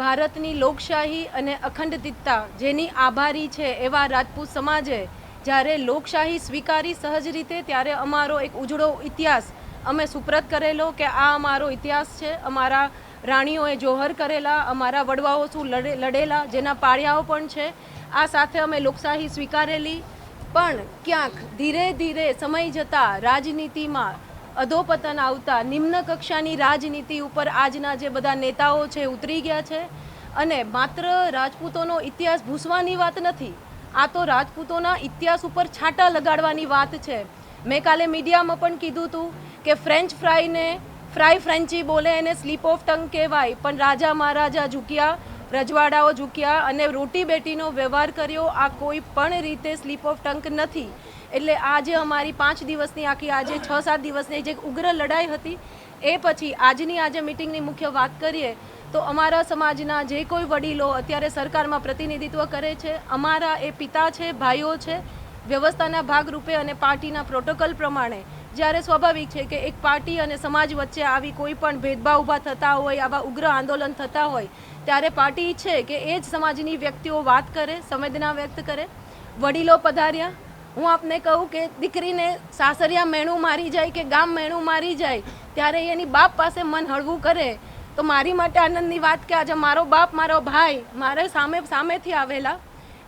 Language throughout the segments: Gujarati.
ભારતની લોકશાહી અને અખંડિતતા જેની આભારી છે એવા રાજપૂત સમાજે જ્યારે લોકશાહી સ્વીકારી સહજ રીતે, ત્યારે અમારો એક ઉજળો ઇતિહાસ અમે સુપ્રત કરેલો કે આ અમારો ઇતિહાસ છે, અમારા રાણીઓએ જોહર કરેલા, અમારા વડવાઓ શું લડેલા, જેના પાળિયાઓ પણ છે. આ સાથે અમે લોકશાહી સ્વીકારેલી. પણ ક્યાંક ધીરે ધીરે સમય જતાં રાજનીતિમાં અધોપતન આવતા નિમ્ન કક્ષાની રાજનીતિ ઉપર આજના જે બધા નેતાઓ છે ઉતરી ગયા છે. અને માત્ર રાજપૂતોનો ઇતિહાસ ભૂસવાની વાત નથી, આ તો રાજપૂતોના ઇતિહાસ ઉપર છાંટા લગાડવાની વાત છે. મેં કાલે મીડિયામાં પણ કીધું હતું કે ફ્રેન્ચ ફ્રાય ફ્રેન્ચી બોલે એને સ્લીપ ઓફ ટંગ કહેવાય, પણ રાજા મહારાજા ઝૂક્યા, રજવાડાઓ ઝૂક્યા અને રોટી બેટીનો વ્યવહાર કર્યો. આ કોઈ પણ રીતે સ્લીપ ઓફ ટંગ નથી. એટલે આજે અમારી 5 દિવસની આખી આજે 6-7 દિવસની જે ઉગ્ર લડાઈ હતી, એ પછી આજની આજે મિટિંગની મુખ્ય વાત કરીએ તો અમારા સમાજના જે કોઈ વડીલો અત્યારે સરકારમાં પ્રતિનિધિત્વ કરે છે, અમારા એ પિતા છે, ભાઈઓ છે, વ્યવસ્થાના ભાગરૂપે અને પાર્ટીના પ્રોટોકોલ પ્રમાણે જ્યારે સ્વાભાવિક છે કે એક પાર્ટી અને સમાજ વચ્ચે આવી કોઈ પણ ભેદભાવ ઊભા થતા હોય, આવા ઉગ્ર આંદોલન થતા હોય, ત્યારે પાર્ટી ઈચ્છે કે એ જ સમાજની વ્યક્તિઓ વાત કરે, સંવેદના વ્યક્ત કરે. વડીલો પધાર્યા. હું આપને કહું કે દીકરીને સાસરિયા મેણું મારી જાય કે ગામ મેણું મારી જાય, ત્યારે એની બાપ પાસે મન હળવું કરે તો મારી માટે આનંદની વાત કે આજે મારો બાપ, મારો ભાઈ મારે સામેથી આવેલા.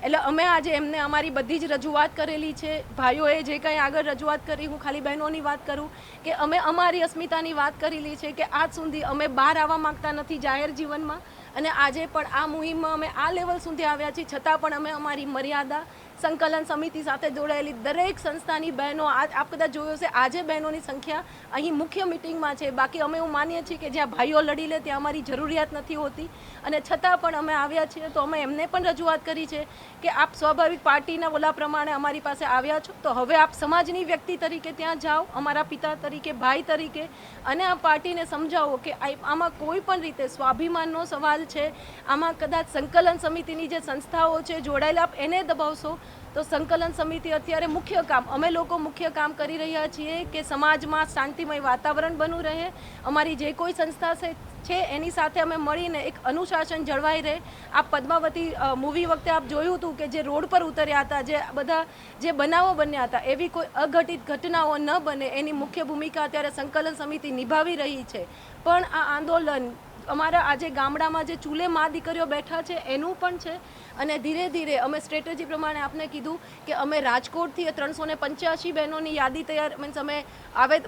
એટલે અમે આજે એમને અમારી બધી જ રજૂઆત કરેલી છે. ભાઈઓએ જે કંઈ આગળ રજૂઆત કરી, હું ખાલી બહેનોની વાત કરું કે અમે અમારી અસ્મિતાની વાત કરેલી છે કે આજ સુધી અમે બહાર આવવા માગતા નથી જાહેર જીવનમાં, અને આજે પણ આ મુહિમમાં અમે આ લેવલ સુધી આવ્યા છીએ. છતાં પણ અમે અમારી મર્યાદા સંકલન સમિતિ સાથે જોડાયેલી દરેક સંસ્થાની બહેનો, આપ કદાચ જોયો છે આજે બહેનોની સંખ્યા અહીં મુખ્ય મિટિંગમાં છે. બાકી અમે એવું માનીએ છીએ કે જ્યાં ભાઈઓ લડી લે ત્યાં અમારી જરૂરિયાત નથી હોતી, અને છતાં પણ અમે આવ્યા છીએ. તો અમે એમને પણ રજૂઆત કરી છે કે આપ સ્વાભાવિક પાર્ટીના ઓલા પ્રમાણે અમારી પાસે આવ્યા છો, તો હવે આપ સમાજની વ્યક્તિ તરીકે ત્યાં જાઓ, અમારા પિતા તરીકે, ભાઈ તરીકે, અને આ પાર્ટીને સમજાવો કે આમાં કોઈ પણ રીતે સ્વાભિમાનનો સવાલ છે. આમાં કદાચ સંકલન સમિતિની જે સંસ્થાઓ છે જોડાયેલા, આપ એને દબાવશો તો સંકલન સમિતિ અત્યારે મુખ્ય કામ, અમે લોકો મુખ્ય કામ કરી રહ્યા છીએ કે સમાજમાં શાંતિમય વાતાવરણ બનવું રહે. અમારી જે કોઈ સંસ્થા છે એની સાથે અમે મળીને એક અનુશાસન જળવાઈ રહે. આ પદ્માવતી મૂવી વખતે આપ જોયું હતું કે જે રોડ પર ઉતર્યા હતા, જે બધા જે બનાવો બન્યા હતા, એવી કોઈ અઘટિત ઘટનાઓ ન બને એની મુખ્ય ભૂમિકા અત્યારે સંકલન સમિતિ નિભાવી રહી છે. પણ આ આંદોલન અમારા આજે ગામડામાં જે ચૂલે મા દીકરીઓ બેઠા છે એનું પણ છે. અને ધીરે ધીરે અમે સ્ટ્રેટેજી પ્રમાણે આપને કીધું કે અમે રાજકોટથી 385 બહેનોની યાદી તૈયાર મીન્સ અમે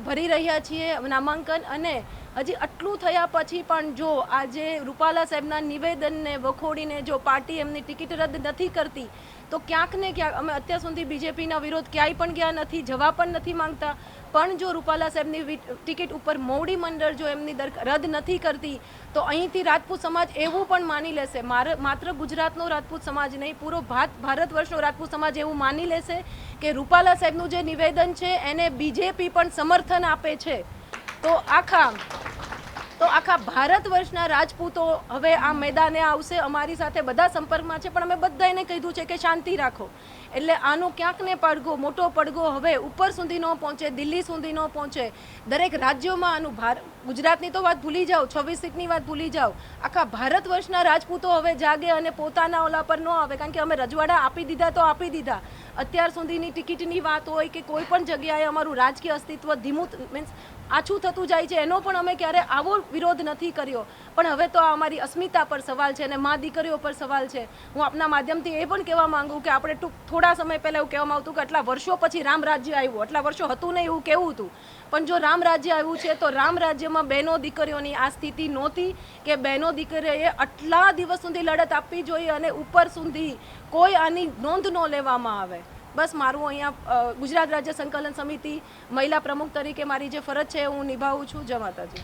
ભરી રહ્યા છીએ નામાંકન. અને હજી આટલું થયા પછી પણ જો આજે રૂપાલા સાહેબના નિવેદનને વખોડીને જો પાર્ટી એમની ટિકિટ રદ નથી કરતી, તો ક્યાંક ને ક્યાંક અમે અત્યાર સુધી બીજેપીના વિરોધ ક્યાંય પણ ગયા નથી, જવા પણ નથી માંગતા. પણ જો રૂપાલા સાહેબની ટિકિટ ઉપર મોવડી મંડળ જો એમની રદ નથી કરતી, તો અહીંથી રાજપૂત સમાજ એવું પણ માની લેશે, માત્ર ગુજરાતનો રાજપૂત સમાજ નહીં, પૂરો ભારત વર્ષનો રાજપૂત સમાજ એવું માની લેશે કે રૂપાલા સાહેબનું જે નિવેદન છે એને બીજેપી પણ સમર્થન આપે છે. તો આખા ભારત વર્ષના રાજપૂતો હવે આ મેદાને આવશે. અમારી સાથે બધા સંપર્કમાં છે, પણ અમે બધાને કીધું છે કે શાંતિ રાખો. એટલે આનો ક્યાંક ને પડઘો, મોટો પડઘો હવે ઉપર સુધી ન પહોંચે, દિલ્હી સુધી ન પહોંચે. દરેક રાજ્યોમાં આનું ગુજરાતની તો વાત ભૂલી જાઓ, 26 સીટની વાત ભૂલી જાઓ, આખા ભારત વર્ષના રાજપૂતો હવે જાગે અને પોતાના ઓલા પર ન આવે. કારણ કે અમે રજવાડા આપી દીધા તો આપી દીધા. અત્યાર સુધીની ટિકિટની વાત હોય કે કોઈ પણ જગ્યાએ અમારું રાજકીય અસ્તિત્વ ધીમું મીન્સ આછું થતું જાય છે, એનો પણ અમે ક્યારે આવો વિરોધ નથી કર્યો. પણ હવે તો આ અમારી અસ્મિતા પર સવાલ છે અને મા દીકરીઓ પર સવાલ છે. હું આપના માધ્યમથી એ પણ કહેવા માંગુ કે આપણે થોડા સમય પહેલાં એવું કહેવામાં આવતું કે આટલા વર્ષો પછી રામ રાજ્ય આવ્યું, આટલા વર્ષો હતું નહીં એવું કહેવું હતું. પણ જો રામ રાજ્ય આવ્યું છે તો રામ રાજ્યમાં બહેનો દીકરીઓની આ સ્થિતિ નહોતી કે બહેનો દીકરીઓએ આટલા દિવસ સુધી લડત આપવી જોઈએ અને ઉપર સુધી કોઈ આની નોંધ ન લેવામાં આવે. બસ મારું અહીંયા ગુજરાત રાજ્ય સંકલન સમિતિ મહિલા પ્રમુખ તરીકે મારી જે ફરજ છે હું નિભાવું છું. જય માતાજી.